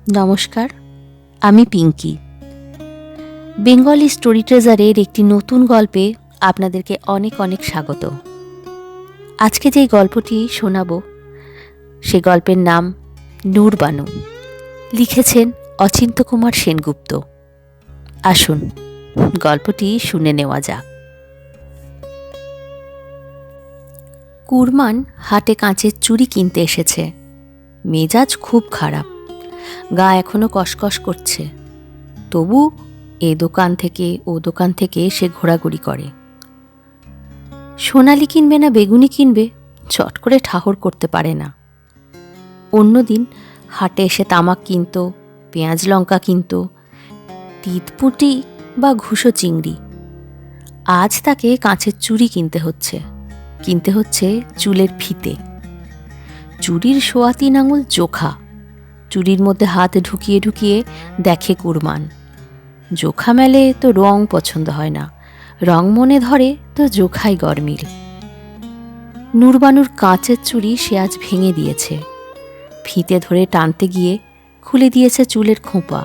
নমস্কার, আমি Pinki. Bengali story ট্রেজারের একটি নতুন গল্পে আপনাদেরকে অনেক অনেক স্বাগত। আজকে যেই গল্পটি শোনাব সে গল্পের নাম নূরবানু। লিখেছেন অচিন্ত্যকুমার সেনগুপ্ত। আসুন গল্পটি শুনে নেওয়া যাক। কুরমান হাটে কাঁচের চুড়ি কিনতে এসেছে। মেজাজ খুব খারাপ, গা এখনো কসকস করছে। তবু এ দোকান থেকে ও দোকান থেকে সে ঘোরাঘুরি করে। সোনালি কিনবে না বেগুনি কিনবে চট করে ঠাহর করতে পারে না। অন্যদিন হাটে এসে তামাক কিনত, পেঁয়াজ লঙ্কা কিনত, তিতপুটি বা ঘুষো চিংড়ি। আজ তাকে কাঁচের চুড়ি কিনতে হচ্ছে চুলের ফিতে। চুড়ির 3.25 আঙুল জোখা। চুড়ির মধ্যে হাত ঢুকিয়ে ঢুকিয়ে দেখে কুরমান। জোখা মেলে তো রং পছন্দ হয় না, রং মনে ধরে তো জোখাই গরমিল। নূরবানুর কাঁচের চুড়ি সে আজ ভেঙে দিয়েছে। ফিতে ধরে টানতে গিয়ে খুলে দিয়েছে চুলের খোঁপা।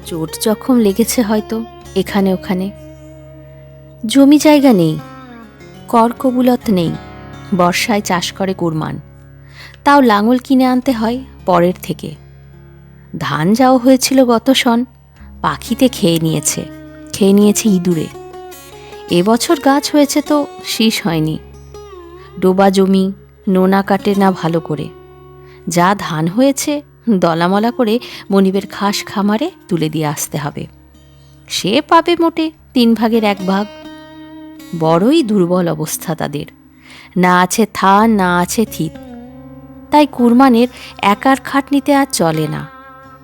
চোট জখম লেগেছে হয়তো এখানে ওখানে। জমি জায়গা নেই, কর কবুলত নেই। বর্ষায় চাষ করে কুরমান, তাও লাঙল কিনে আনতে হয় পরের থেকে। ধান যাও হয়েছিল গত শন, পাখিতে খেয়ে নিয়েছে ইঁদুরে। এবছর গাছ হয়েছে তো শীষ হয়নি। ডোবা জমি, নোনা কাটে না ভালো করে। যা ধান হয়েছে দলামলা করে মনিবের খাস খামারে তুলে দিয়ে আসতে হবে। সে পাবে মোটে 3 ভাগের 1 ভাগ। বড়ই দুর্বল অবস্থা তাদের। না আছে থান, না আছে থিত। তাই কুরমানের একার খাটনিতে আর চলে না,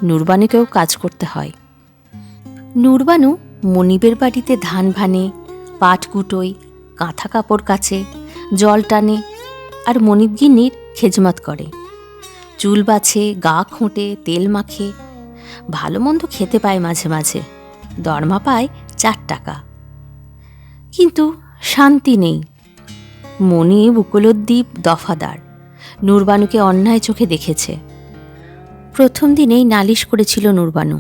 নূরবানুকেও কাজ করতে হয়। নূরবানু মনিবের বাড়িতে ধান ভানে, পাট কুটোয়, কাঁথা কাপড় কাচে, জল টানে, আর মনিবগিন্নির খেজমত করে। চুল বাছে, গা খোঁটে, তেল মাখে। ভালো মন্দ খেতে পায় মাঝে মাঝে, দরমা পায় 4 টাকা। কিন্তু শান্তি নেই। মনিব উপলদ্বীপ দফাদার, নূরবানুকে অন্যায় চোখে দেখেছে। প্রথম দিনেই নালিশ করেছিল নূরবানু।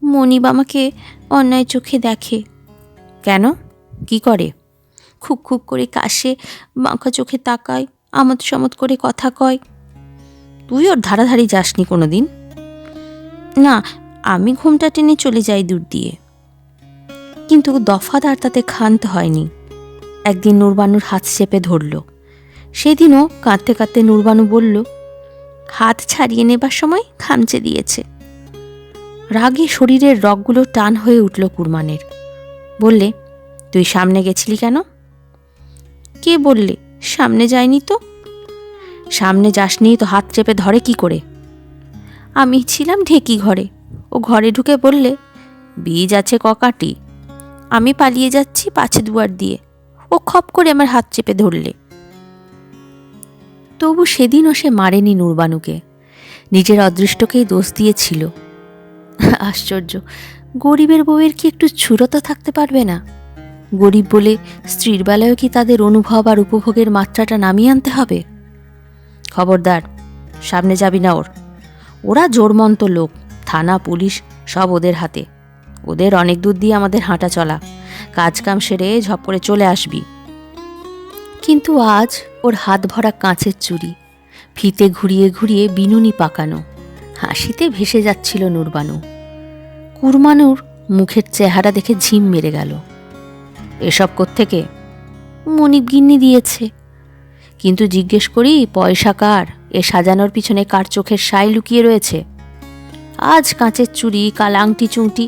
মনিব আমাকে অন্যায় চোখে দেখে। কেন, কি করে? খুব খুব করে কাশে, বাঁকা চোখে তাকায়, আমোদ সমদ করে কথা কয়। তুই ওর ধারাধারি যাসনি কোনো দিন? না, আমি ঘুমটা টেনে চলে যাই দূর দিয়ে। কিন্তু দফাদার তাতে ক্ষান্ত হয়নি। একদিন নূরবানুর হাত চেপে ধরল। সেদিনও কাঁদতে কাঁদতে নূরবানু বলল, হাত ছাড়িয়ে নেবার সময় খামচে দিয়েছে। রাগে শরীরের রগগুলো টান হয়ে উঠল কুরমানের। বললে, তুই সামনে গেছিলি কেন? কে বললে? সামনে যায়নি তো। সামনে যাসনি তো হাত চেপে ধরে কি করে? আমি ছিলাম ঢেকি ঘরে। ও ঘরে ঢুকে বললে, বীজ আছে ককাটি, আমি পালিয়ে যাচ্ছি পাছে দুয়ার দিয়ে। ও খপ করে আমার হাত চেপে ধরলে। তবু সেদিনও সে মারেনি নূরবানুকে, নিজের অদৃষ্টকেই দোষ দিয়েছিল। আশ্চর্য, গরিবের বউয়ের কি একটু ছুরতা থাকতে পারবে না? গরিব বলে স্ত্রীর বেলায়ও কি তাদের অনুভব আর উপভোগের মাত্রাটা নামিয়ে আনতে হবে? খবরদার, সামনে যাবি না ওর। ওরা জোরমন্ত লোক, থানা পুলিশ সব ওদের হাতে। ওদের অনেক দূর দিয়ে আমাদের হাঁটা চলা, কাজকাম সেরে ঝপ করে চলে আসবি। কিন্তু আজ ওর হাত ভরা কাঁচের চুড়ি, ফিতে ঘুরিয়ে ঘুরিয়ে বিনুনি পাকানো। হাসিতে ভেসে যাচ্ছিল নূরবানু। কুরমানুর মুখের চেহারা দেখে ঝিম মেরে গেল। এসব কোত্থেকে? মনিব গিন্নি দিয়েছে। কিন্তু জিজ্ঞেস করি, পয়সা কার? এ সাজানোর পিছনে কার চোখের সাই লুকিয়ে রয়েছে? আজ কাঁচের চুড়ি, কাল আংটি চুংটি।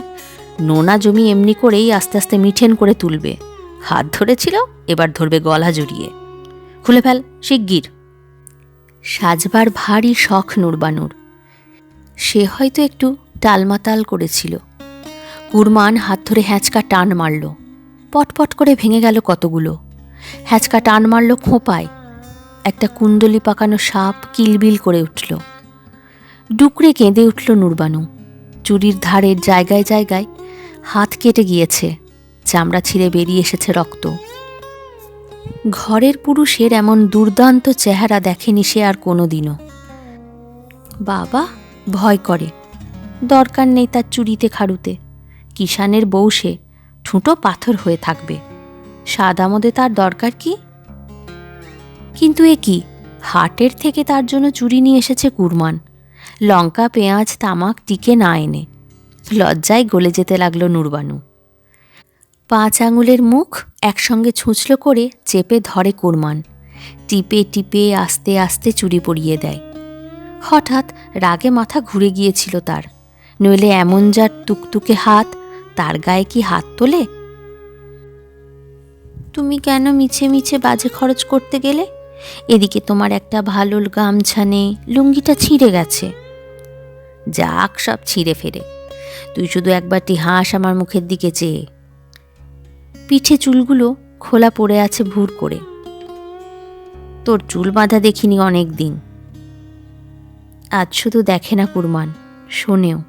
নোনা জমি এমনি করেই আস্তে আস্তে মিঠেন করে তুলবে। হাত ধরেছিল, এবার ধরবে গলা জড়িয়ে। খুলে ফেল শিগগির। সাজবার ভারী শখ নূরবানুর। সে হয়তো একটু টালমাতাল করেছিল। কুরমান হাত ধরে হ্যাঁচকা টান মারল। পটপট করে ভেঙে গেল কতগুলো। হ্যাঁচকা টান মারল খোঁপায়। একটা কুণ্ডলি পাকানো সাপ কিলবিল করে উঠল। ডুকরে কেঁদে উঠল নূরবানু। চুরির ধারের জায়গায় জায়গায় হাত কেটে গিয়েছে, চামড়া ছিঁড়ে বেরিয়ে এসেছে রক্ত। ঘরের পুরুষের এমন দুর্দান্ত চেহারা দেখেনি সে আর কোনো দিনও। বাবা, ভয় করে। দরকার নেই তার চুরিতে খাড়ুতে। কিষানের বউ সে, ঠুঁটো পাথর হয়ে থাকবে। স্বাদ আমোদে তার দরকার কি? কিন্তু এ কি, হাটের থেকে তার জন্য চুরি নিয়ে এসেছে কুরমান। লঙ্কা, পেঁয়াজ, তামাক টিকে না এনে। লজ্জায় গলে যেতে লাগলো নূরবানু। 5 আঙুলের মুখ একসঙ্গে ছুঁচলো করে চেপে ধরে কুরমান। টিপে টিপে আস্তে আস্তে চুরি পরিয়ে দেয়। হঠাৎ রাগে মাথা ঘুরে গিয়েছিল তার। নইলে এমন যার তুকতুকে হাত, তার গায়ে কি হাত তোলে? তুমি কেন মিছে মিছে বাজে খরচ করতে গেলে? এদিকে তোমার একটা ভালো গামছা নেই, লুঙ্গিটা ছিঁড়ে গেছে। যাক সব ছিঁড়ে ফেরে, তুই শুধু একবারটি হাস আমার মুখের দিকে চেয়ে। পিঠে চুলগুলো খোলা পড়ে আছে ভুর করে। তোর চুল বাঁধা দেখিনি অনেক দিন। আজ শুধু দেখে না কুরমান, শোনেও।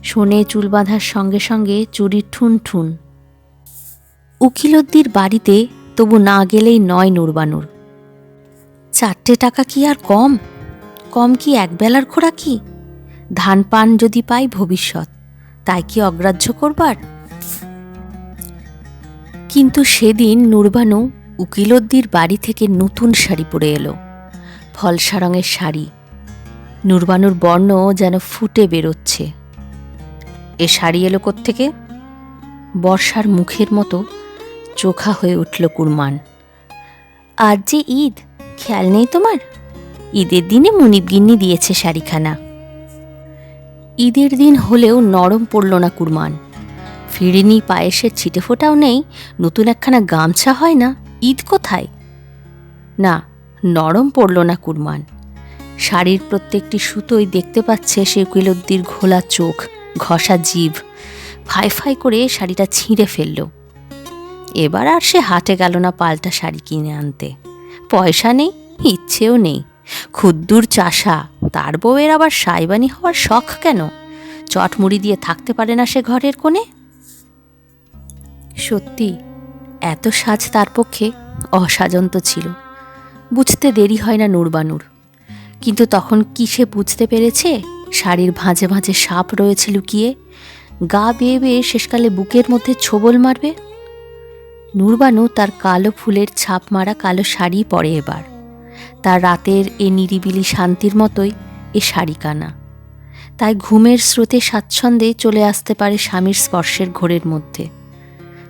শোনে চুল বাঁধার সঙ্গে সঙ্গে চুরির ঠুন ঠুন। উকিলদ্দির বাড়িতে তবু না গেলেই নয় নূরবানুর। 4 টাকা কি আর কম? কম কি একবেলার খোরাকি? ধান পান যদি পাই ভবিষ্যৎ, তাই কি অগ্রাহ্য করবার? কিন্তু সেদিন নূরবানু উকিলদ্দির বাড়ি থেকে নতুন শাড়ি পরে এলো। ফলসা রঙের শাড়ি। নূরবানুর বর্ণ যেন ফুটে বেরোচ্ছে। এ শাড়ি এলো কোত্থেকে? বর্ষার মুখের মতো চোখা হয়ে উঠল কুরমান। আজ যে ঈদ, খেয়াল নেই তোমার? ঈদের দিনে মুনিবগিন্নি দিয়েছে শাড়িখানা। ঈদের দিন হলেও নরম পড়ল না কুরমান। ফিরিনি, পায়েসের ছিটে ফোটাও নেই, নতুন একখানা গামছা হয় না, ঈদ কোথায়? না, নরম পড়ল না কুরমান। শাড়ির প্রত্যেকটি সুতোই দেখতে পাচ্ছে সে উকিলদ্দির ঘোলা চোখ, ঘষা জিভ। ফাই ফাই করে শাড়িটা ছিঁড়ে ফেলল। এবার আর সে হাটে গেল না পাল্টা শাড়ি কিনে আনতে। পয়সা নেই, ইচ্ছেও নেই। ক্ষুদ্দুর চাষা, তার বউয়ের আবার সাইবানি হওয়ার শখ কেন? চটমুড়ি দিয়ে থাকতে পারে না সে ঘরের কোণে? সত্যি এত সাজ তার পক্ষে অসাজন্ত ছিল। বুঝতে দেরি হয় না নূরবানুর। কিন্তু তখন কি সে বুঝতে পেরেছে শাড়ির ভাঁজে ভাঁজে সাপ রয়েছে লুকিয়ে, গা বেয়ে বেয়ে শেষকালে বুকের মধ্যে ছোবল মারবে? নূরবানু তার কালো ফুলের ছাপ মারা কালো শাড়ি পরে এবার। তার রাতের এ নিরিবিলি শান্তির মতোই এ শাড়িখানা। তাই ঘুমের স্রোতে স্বাচ্ছন্দ্যে চলে আসতে পারে স্বামীর স্পর্শের ঘোরের মধ্যে।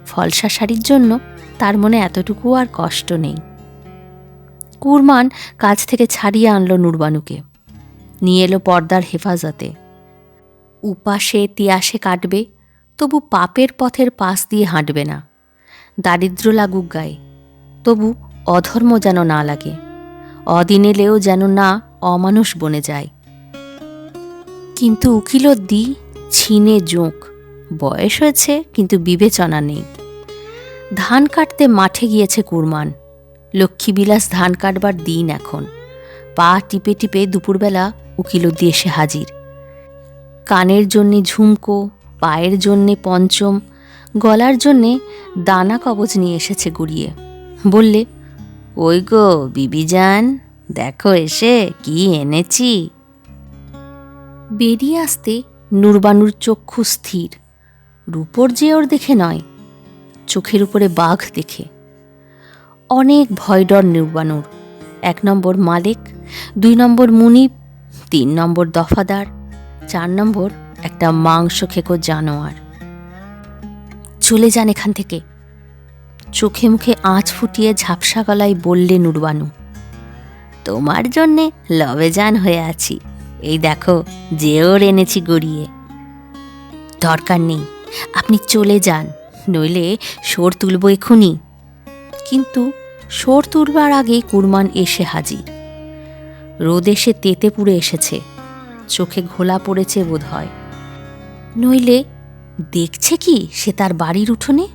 ফলসা শাড়ির জন্য তার মনে এতটুকু আর কষ্ট নেই। কুরমান কাজ থেকে ছাড়িয়ে আনলো নূরবানুকে, নিয়ে এলো পর্দার হেফাজতে। উপাসে তিয়াসে কাটবে, তবু পাপের পথের পাশ দিয়ে হাঁটবে না। দারিদ্র লাগুক গায়ে, তবু অধর্ম যেন না লাগে। অদিন এলেও যেন না অমানুষ বনে যায়। কিন্তু উকিলদ্দি ছিনে জোঁক। বয়স হয়েছে, কিন্তু বিবেচনা নেই। ধান কাটতে মাঠে গিয়েছে কুরমান। লক্ষ্মীবিলাস ধান কাটবার দিন এখন। পা টিপে টিপে দুপুরবেলা উকিলদ্দি এসে হাজির। কানের জন্যে ঝুমকো, পায়ের জন্যে পঞ্চম, গলার জন্যে দানা কবচ নিয়ে এসেছে গুড়িয়ে। বললে, ওই গো বিবিজান, দেখো এসে কি এনেছি। বেরিয়ে আসতে নূরবানুর চক্ষু স্থির। রূপর যে ওর দেখে নয়, চোখের উপরে বাঘ দেখে। অনেক ভয় ডর নূরবানুর। 1 নম্বর মালেক, 2 নম্বর মুনিব, 3 নম্বর দফাদার, 4 নম্বর একটা মাংস খেকো জানোয়ার। চলে যান এখান থেকে, চোখে মুখে আঁচ ফুটিয়ে ঝাপসা গলায় বললে নূরবানু। তোমার জন্যে লবেজান হয়ে আছি, এই দেখো যে ওর এনেছি গড়িয়ে। দরকার নেই, আপনি চলে যান, নইলে শোর তুলব এখুনি। কিন্তু শোর তুলবার আগেই কুরমান এসে হাজির। রোদ এসে তেতে পুড়ে এসেছে, চোখে ঘোলা পড়েছে বোধ হয়। নইলে দেখছে কি সে তার বাড়ির উঠোনে?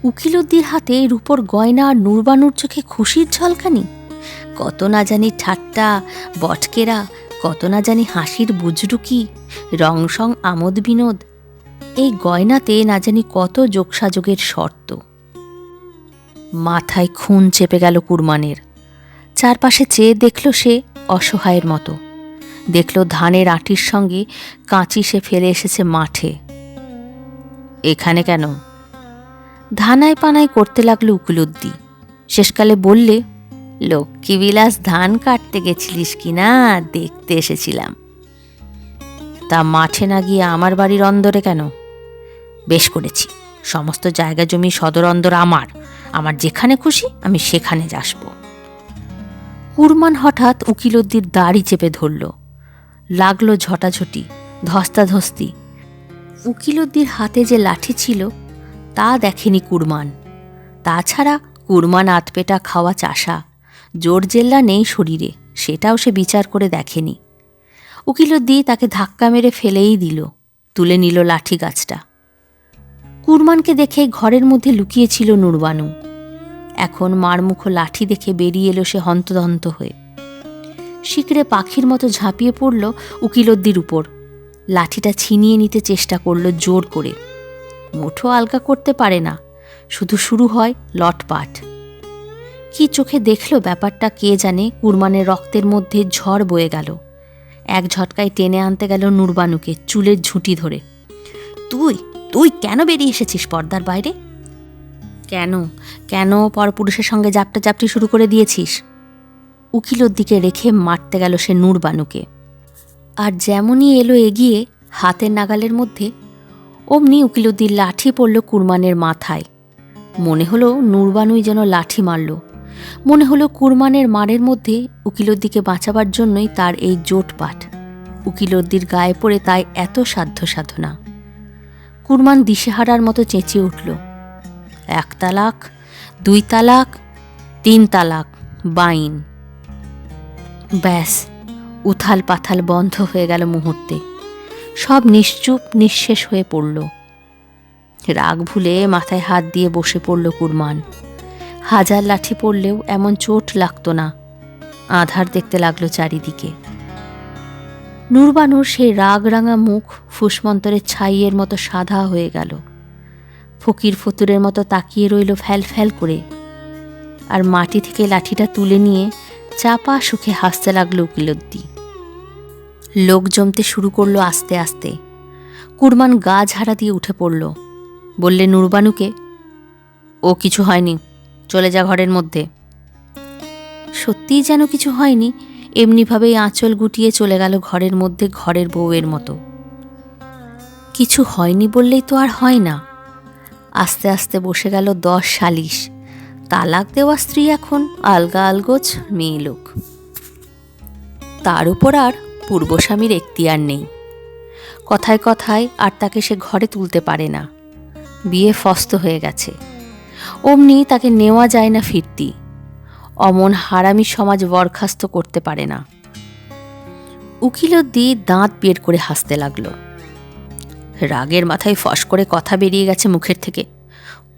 উকিলদ্দির হাতে রূপর গয়না আর নূরবানুর চোখে খুশির ঝলকানি। কত না জানি ঠাট্টা বটকেরা, কত না জানি হাসির বুজরুকি, রংসং আমোদ বিনোদ। এই গয়নাতে না জানি কত যোগসাযোগের শর্ত। মাথায় খুন চেপে গেল কুরমানের। চারপাশে চেয়ে দেখল সে অসহায়ের মতো। দেখল ধানের আঁটির সঙ্গে কাঁচি সে ফেলে এসেছে মাঠে। এখানে কেন? ধানায় পানায় করতে লাগলো উকিলদ্দি। শেষকালে বললে, লক্ষ্মীবিলাস ধান কাটতে গেছিলিস কি না দেখতে এসেছিলাম। তা মাঠে না গিয়ে আমার বাড়ির অন্দরে কেন? বেশ করেছি, সমস্ত জায়গা জমি সদর অন্দর আমার, আমার যেখানে খুশি আমি সেখানে আসব। কুরমান হঠাৎ উকিলদ্দির দাড়ি চেপে ধরল। লাগলো ঝটাঝটি, ধস্তাধস্তি। উকিলদ্দির হাতে যে লাঠি ছিল তা দেখেনি কুরমান। তাছাড়া কুরমান আতপেটা খাওয়া চাষা, জোর জেল্লা নেই শরীরে, সেটাও সে বিচার করে দেখেনি। উকিলদ্দি তাকে ধাক্কা মেরে ফেলেই দিল, তুলে নিল লাঠি গাছটা। কুরমানকে দেখে ঘরের মধ্যে লুকিয়েছিল নুরবানু। এখন মারমুখো লাঠি দেখে বেরিয়ে এলো সে হন্তদন্ত হয়ে। শিকড়ে পাখির মতো ঝাঁপিয়ে পড়ল উকিলদ্দির উপর। লাঠিটা ছিনিয়ে নিতে চেষ্টা করল জোর করে। মুঠো আলগা করতে পারে না, শুধু শুরু হয় লটপাট। কি চোখে দেখল ব্যাপারটা কে জানে। কুরমানের রক্তের মধ্যে ঝড় বয়ে গেল। এক ঝটকায় টেনে আনতে গেল নুরবানুকে চুলের ঝুঁটি ধরে। তুই তুই কেন বেরিয়ে এসেছিস পর্দার বাইরে? কেন কেন পরপুরুষের সঙ্গে জাপটাজাপটি শুরু করে দিয়েছিস? উকিলদ্দিকে রেখে মারতে গেল সে নুরবানুকে। আর যেমনই এলো এগিয়ে হাতের নাগালের মধ্যে, অমনি উকিলদ্দির লাঠি পড়ল কুরমানের মাথায়। মনে হলো নুরবানুই যেন লাঠি মারল। মনে হলো কুরমানের মারের মধ্যে উকিলদ্দিকে বাঁচাবার জন্যই তার এই জোটপাট। উকিলদ্দির গায়ে পড়ে তাই এত সাধ্য সাধনা। কুরমান দিশেহারার মতো চেঁচিয়ে উঠল, 1 তালাক, 2 তালাক, 3 তালাক, বাইন। ব্যাস, উথাল পাথাল বন্ধ হয়ে গেল মুহূর্তে। সব নিশ্চুপ নিঃশেষ হয়ে পড়ল। রাগ ভুলে মাথায় হাত দিয়ে বসে পড়ল কুরমান। হাজার লাঠি পড়লেও এমন চোট লাগতো না। আধার দেখতে লাগলো চারিদিকে। নুরবানুর সেই রাগ রাঙা মুখ ফুসমন্তরের ছাইয়ের মতো সাদা হয়ে গেল। ফকির ফতুরের মতো তাকিয়ে রইল ফ্যাল ফ্যাল করে। আর মাটি থেকে লাঠিটা তুলে নিয়ে চাপা সুখে হাসতে লাগলো উকিলদ্দি। লোক জমতে শুরু করলো আস্তে আস্তে। কুরমান গা ঝাড়া দিয়ে উঠে পড়ল। বললে নুরবানুকে, ও কিছু হয়নি, চলে যা ঘরের মধ্যে। সত্যিই যেন কিছু হয়নি, এমনিভাবেই আঁচল গুটিয়ে চলে গেল ঘরের মধ্যে ঘরের বউয়ের মতো। কিছু হয়নি বললেই তো আর হয় না। আস্তে আস্তে বসে গেল 10 সালিশ। তালাক দেওয়া স্ত্রী এখন আলগা আলগোছ মেয়ে লোক। তার উপর আর পূর্বস্বামীর এখতিয়ার নেই। কথায় কথায় আর তাকে সে ঘরে তুলতে পারে না। বিয়ে ফস্ত হয়ে গেছে। অমনি তাকে নেওয়া যায় না ফিরতি। অমন হারামি সমাজ বরখাস্ত করতে পারে না। উকিলদ্দি দাঁত বের করে হাসতে লাগলো। রাগের মাথায় ফস করে কথা বেরিয়ে গেছে মুখের থেকে।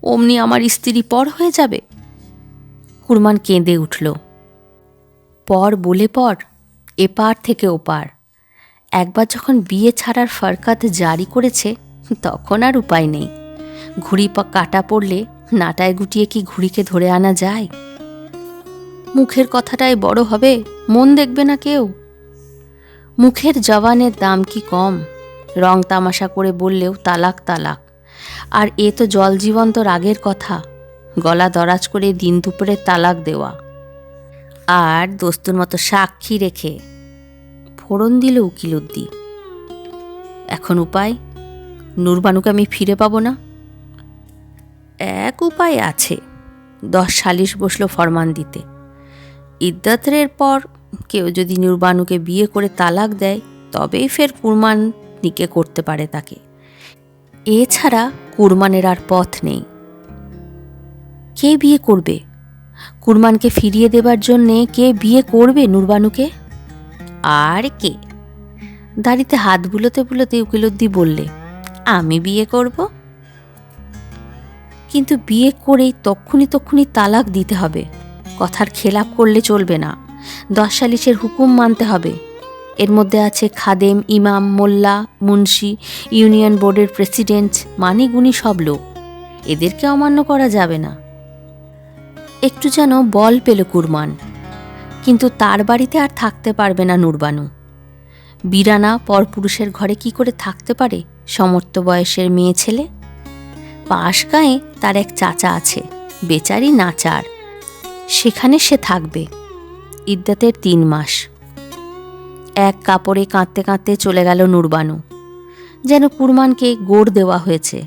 অমনি আমার স্ত্রী পর হয়ে যাবে? কুরমান কেঁদে উঠল। পর বলে পর, এপার থেকে ওপার। একবার যখন বিয়ে ছাড়ার ফরকাত জারি করেছে তখন আর উপায় নেই। ঘুড়ি কাটা পড়লে নাটায় গুটিয়ে কি ঘুড়িকে ধরে আনা যায়? মুখের কথাটাই বড় হবে, মন দেখবে না কেউ। মুখের জবানের দাম কি কম? রং তামাশা করে বললেও তালাক তালাক। আর এ তো জলজীবন্ত রাগের কথা। গলা দরাজ করে দিন দুপুরে তালাক দেওয়া। আর দোস্তুর মতো সাক্ষী রেখে ফোড়ন দিল উকিলদ্দি। এখন উপায়? নুরবানুকে আমি ফিরে পাবো না। এক উপায় আছে। 10 সালিশ বসলো ফরমান দিতে। ইদ্দাতের পর কেউ যদি নুরবানুকে বিয়ে করে তালাক দেয় তবেই ফের কুরমান নিকে করতে পারে তাকে। এছাড়া কুরমানের আর পথ নেই। কে বিয়ে করবে? কুরমানকে ফিরিয়ে দেবার জন্যে কে বিয়ে করবে নুরবানুকে? আর কে? দাড়িতে হাত বুলোতে বুলোতে উকিলদ্দি বললে, আমি বিয়ে করব। কিন্তু বিয়ে করেই তক্ষুনি তালাক দিতে হবে। কথার খেলাপ করলে চলবে না। 10 সালিশের হুকুম মানতে হবে। এর মধ্যে আছে খাদেম, ইমাম, মোল্লা, মুন্সি, ইউনিয়ন বোর্ডের প্রেসিডেন্ট, মানি গুণী সব লোক। এদেরকে অমান্য করা যাবে না। একটু যেন বল পেল কুরমান। কিন্তু তার বাড়িতে আর থাকতে পারবে না নুরবানু। বিরানা পরপুরুষের ঘরে কি করে থাকতে পারে সমর্থ বয়সের মেয়ে ছেলে? পাশ গাঁয়ে তার এক চাচা আছে, বেচারি নাচার, সেখানে সে থাকবে। ইদ্দাতের 3 মাস। এক কাপড়ে কাঁদতে কাঁদতে চলে গেল নূরবানু, যেন কুরমানকে গোড় দেওয়া হয়েছে,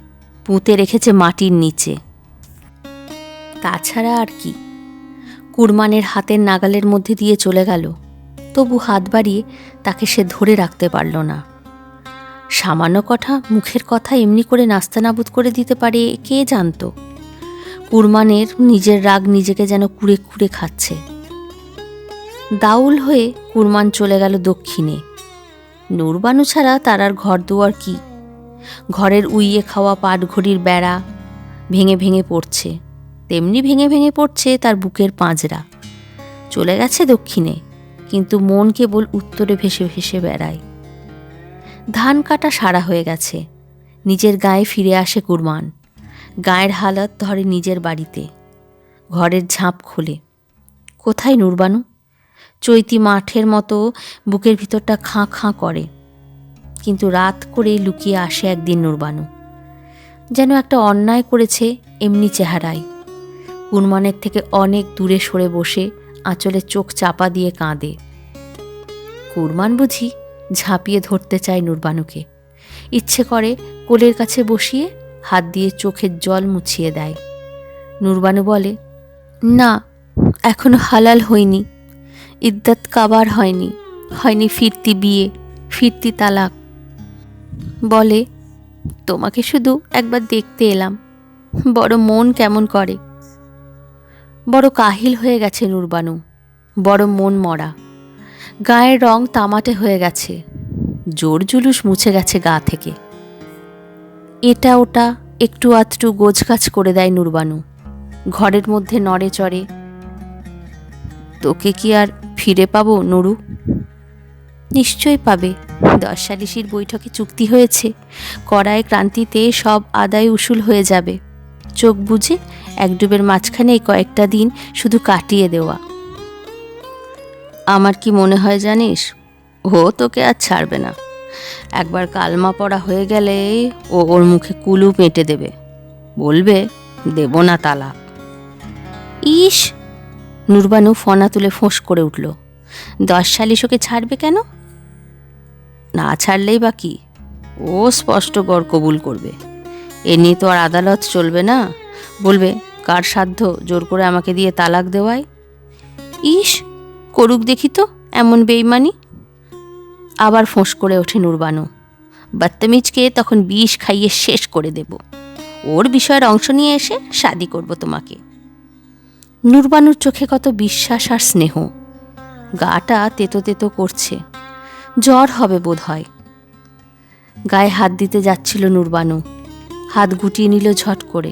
পুঁতে রেখেছে মাটির নিচে। তাছাড়া আর কি? কুরমানের হাতের নাগালের মধ্যে দিয়ে চলে গেল, তবু হাত বাড়িয়ে তাকে সে ধরে রাখতে পারল না। সামান্য কথা, মুখের কথা এমনি করে নাস্তানাবুদ করে দিতে পারে কে জানত? কুরমানের নিজের রাগ নিজেকে যেন কুড়ে কুড়ে খাচ্ছে। দাউল হয়ে কুরমান চলে গেল দক্ষিণে। নূরবানু ছাড়া তার আর ঘর দুয়ার কি? ঘরের উইয়ে খাওয়া পাটঘড়ির বেড়া ভেঙে ভেঙে পড়ছে, তেমনি ভেঙে ভেঙে পড়ছে তার বুকের পাঁজরা। চলে গেছে দক্ষিণে, কিন্তু মন কেবল উত্তরে ভেসে ভেসে বেড়ায়। ধান কাটা সারা হয়ে গেছে, নিজের গায়ে ফিরে আসে কুরমান। গায়ের হালত ধরে নিজের বাড়িতে, ঘরের ঝাঁপ খোলে। কোথায় নূরবানু? চৈতি মাঠের মতো বুকের ভিতরটা খাঁ খাঁ করে। কিন্তু রাত করে লুকিয়ে আসে একদিন নূরবানু, যেন একটা অন্যায় করেছে এমনি চেহারায়। কুরমানের থেকে অনেক দূরে সরে বসে আঁচলে চোখ চাপা দিয়ে কাঁদে। কুরমান বুঝি ঝাঁপিয়ে ধরতে চায় নূরবানুকে, ইচ্ছে করে কোলের কাছে বসিয়ে হাত দিয়ে চোখের জল মুছিয়ে দেয়। নূরবানু বলে, না, এখনো হালাল হয়নি, ইদ্দাত কাবার হয়নি, হয়নি ফিরতি বিয়ে, ফিরতি তালাক। বলে, তোমাকে শুধু একবার দেখতে এলাম, বড় মন কেমন করে। বড় কাহিল হয়ে গেছে নূরবানু, বড় মন মরা। গায়ের রং তামাটে হয়ে গেছে, জোর জুলুস মুছে গেছে গা থেকে। এটা ওটা একটু আধটু গোছগাছ করে দেয় নূরবানু, ঘরের মধ্যে নড়ে চড়ে। তোকে কি আর ফিরে পাবো নুরু? নিশ্চয়ই পাবে। 10 সালিসির বৈঠকে চুক্তি হয়েছে, কড়ায় ক্রান্তিতে সব আদায় উসুল হয়ে যাবে। চোখ বুঝে এক ডুবের মাঝখানে এই কয়েকটা দিন শুধু কাটিয়ে দেওয়া। আমার কি মনে হয় জানিস, ও তোকে আর ছাড়বে না। একবার কালমা পড়া হয়ে গেলে ও ওর মুখে কুলু পেঁটে দেবে, বলবে দেব না তালাক। ইস! নূরবানু ফনা তুলে ফোঁস করে উঠল। 10 সালিশ ওকে ছাড়বে কেন? না ছাড়লেই বা কি, ও স্পষ্ট গড় কবুল করবে। এ নিয়ে তো আর আদালত চলবে না, বলবে কার সাধ্য জোর করে আমাকে দিয়ে তালাক দেওয়ায়। ইস! করুক দেখি তো এমন বেইমানি। আবার ফোঁস করে ওঠে নূরবানু, বদতমিজকে তখন বিষ খাইয়ে শেষ করে দেব, ওর বিষয়ের অংশ নিয়ে এসে শাদি করব তোমাকে। নূরবানুর চোখে কত বিশ্বাস আর স্নেহ। গাটা তেতো তেতো করছে, জ্বর হবে বোধ হয়। গায়ে হাত দিতে যাচ্ছিল নূরবানু, হাত গুটিয়ে নিল ঝট করে।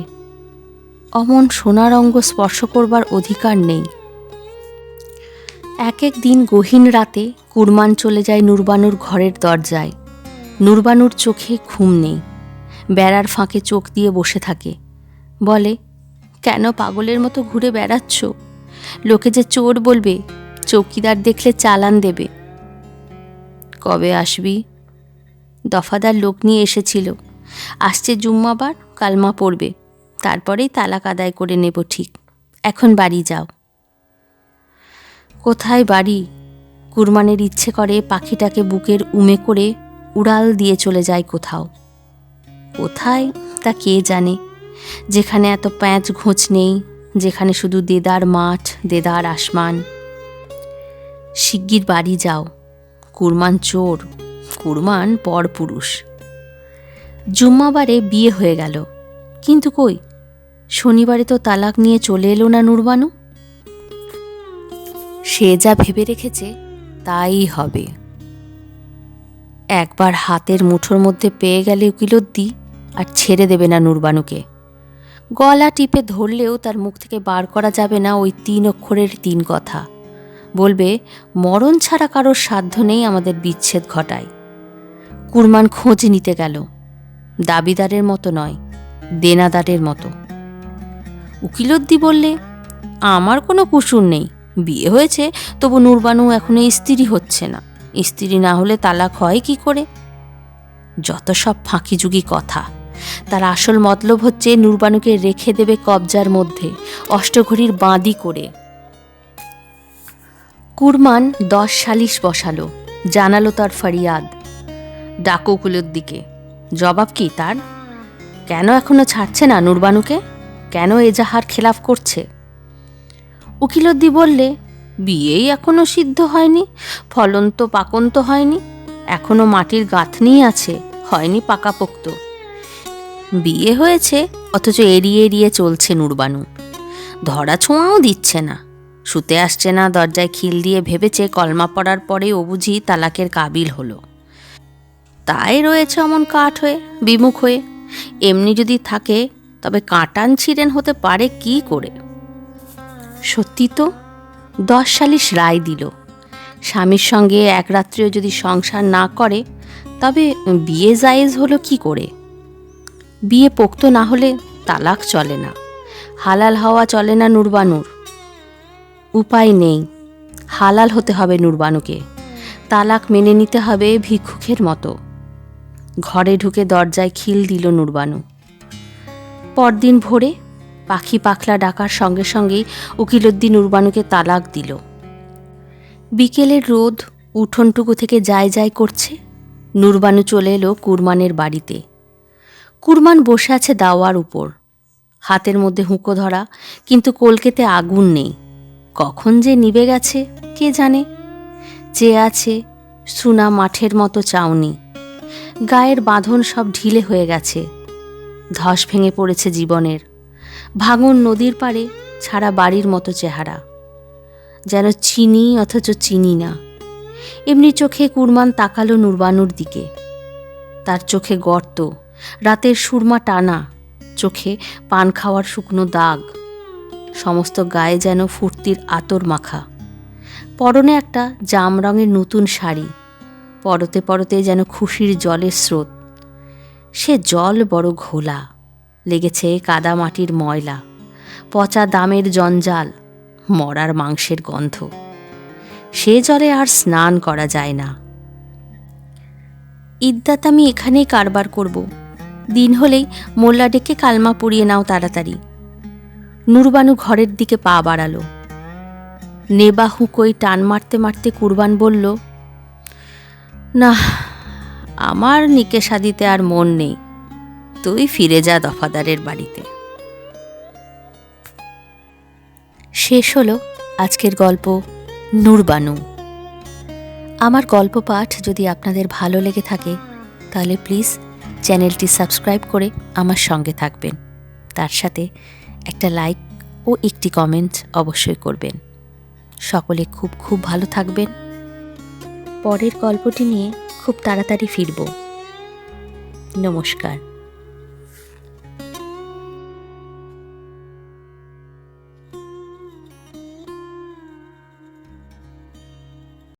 অমন সোনার অঙ্গ স্পর্শ করবার অধিকার নেই। এক এক দিন গহীন রাতে কুরমান চলে যায় নূরবানুর ঘরের দরজায়। নূরবানুর চোখে ঘুম নেই, বেড়ার ফাঁকে চোখ দিয়ে বসে থাকে। বলে, কেন পাগলের মতো ঘুরে বেড়াচ্ছ? লোকে যে চোর বলবে, চৌকিদার দেখলে চালান দেবে। কবে আসবি? দফাদার লোক নিয়ে এসেছিল, আসছে জুম্মাবার, কালমা পড়বে, তারপরেই তালাক আদায় করে নেব ঠিক। এখন বাড়ি যাও। কোথায় বাড়ি? কুরমানের ইচ্ছে করে পাখিটাকে বুকের উমে করে উড়াল দিয়ে চলে যায় কোথাও। কোথায় তা কে জানে, যেখানে এত প্যাঁচ ঘোঁচ নেই, যেখানে শুধু দেদার মাঠ, দেদার আসমান। শিগগির বাড়ি যাও। কুরমান চোর, কুরমান পরপুরুষ। জুম্মাবারে বিয়ে হয়ে গেল, কিন্তু কই শনিবারে তো তালাক নিয়ে চলে এলো না নূরবানু। সে যা ভেবে রেখেছে তাই হবে। একবার হাতের মুঠোর মধ্যে পেয়ে গেলে উকিলদ্দি আর ছেড়ে দেবে না নূরবানুকে। গলা টিপে ধরলেও তার মুখ থেকে বার করা যাবে না ওই 3 অক্ষরের 3 কথা। বলবে, মরণ ছাড়া কারোর সাধ্য নেই আমাদের বিচ্ছেদ ঘটায়। কুরমান খোঁজ নিতে গেল, দাবিদারের মতো নয়, দেনাদারের মতো। উকিলদ্দি বললে, আমার কোনো কুসুর নেই, বিয়ে হয়েছে, তবু নূরবানু এখনো স্ত্রী হচ্ছে না, স্ত্রী না হলে তালাক হয় কি করে? যত সব ফাঁকিঝুগি কথা। তার আসল মতলব হচ্ছে নূরবানুকে রেখে দেবে কবজার মধ্যে, অষ্টঘড়ির বাঁদি করে। কুরমান 10 সালিশ বসালো, জানালো তার ফরিয়াদ। ডাকো কুলুদ্দিকে। জবাব কি তার? কেন এখনো ছাড়ছে না নূরবানুকে? কেন এজাহার খেলাফ করছে? উকিলদ্দি বললে, বিয়েই এখনো সিদ্ধ হয়নি, ফলন্ত পাকন্ত হয়নি, এখনো মাটির গাঁথনিই আছে, হয়নি পাকাপোক্ত। বিয়ে হয়েছে অথচ এড়িয়ে এড়িয়ে চলছে নূরবানু। ধরা ছোঁয়াও দিচ্ছে না, শুতে আসছে না, দরজায় খিল দিয়ে ভেবেছে কলমা পড়ার পরে ও বুঝি তালাকের কাবিল হলো। তাই রয়েছে অমন কাঠ হয়ে, বিমুখ হয়ে। এমনি যদি থাকে তবে কাঁটান ছিঁড়েন হতে পারে কি করে? সত্যি তো, 10 সালিশ রায় দিল, স্বামীর সঙ্গে এক রাত্রেও যদি সংসার না করে তবে বিয়ে জায়েজ হলো কি করে? বিয়ে পোক্ত না হলে তালাক চলে না, হালাল হওয়া চলে না নূরবানুর। উপায় নেই, হালাল হতে হবে নূরবানুকে, তালাক মেনে নিতে হবে ভিক্ষুকের মতো। ঘরে ঢুকে দরজায় খিল দিল নূরবানু। পরদিন ভোরে পাখি পাখলা ডাকার সঙ্গে সঙ্গেই উকিলদ্দি নূরবানুকে তালাক দিল। বিকেলের রোদ উঠোনটুকু থেকে যায় যায় করছে। নূরবানু চলে এলো কুরমানের বাড়িতে। কুরমান বসে আছে দাওয়ার উপর, হাতের মধ্যে হুঁকো ধরা, কিন্তু কলকেতে আগুন নেই। কখন যে নিভে গেছে কে জানে। চেয়ে আছে সুনা মাঠের মতো চাউনি, গায়ের বাঁধন সব ঢিলে হয়ে গেছে, ধস ভেঙে পড়েছে জীবনের। ভাঙন নদীর পাড়ে ছাড়া বাড়ির মতো চেহারা, যেন চিনি অথচ চিনি না। এমনি চোখে কুরমান তাকালো নূরবানুর দিকে। তার চোখে গর্ত, রাতের সুরমা টানা, চোখে পান খাওয়ার শুকনো দাগ, সমস্ত গায়ে যেন ফুর্তির আতর মাখা। পরনে একটা জাম রঙের নতুন শাড়ি, পরতে পরতে যেন খুশির জলের স্রোত। সে জল বড় ঘোলা, লেগেছে কাদা মাটির ময়লা, পচা দামের জঞ্জাল, মরার মাংসের গন্ধ। সে জলে আর স্নান করা যায় না। ইদ্দাত আমি এখানেই কারবার করব, দিন হলেই মোল্লা ডেকে কালমা পড়িয়ে নাও তাড়াতাড়ি। নূরবানু ঘরের দিকে পা বাড়ালো। নেবা হুঁকোই টান মারতে মারতে কুরবান বলল, না, আমার নিকেশা দিতে আর মন নেই, তুই ফিরে যা দফাদারের বাড়িতে। শেষ হলো আজকের গল্প নূরবানু। আমার গল্প পাঠ যদি আপনাদের ভালো লেগে থাকে তাহলে প্লিজ চ্যানেলটি সাবস্ক্রাইব করে আমার সঙ্গে থাকবেন। তার সাথে একটা লাইক ও একটি কমেন্ট অবশ্যই করবেন। সকলে খুব খুব ভালো থাকবেন। পরের গল্পটি নিয়ে খুব তাড়াতাড়ি ফিরব। নমস্কার।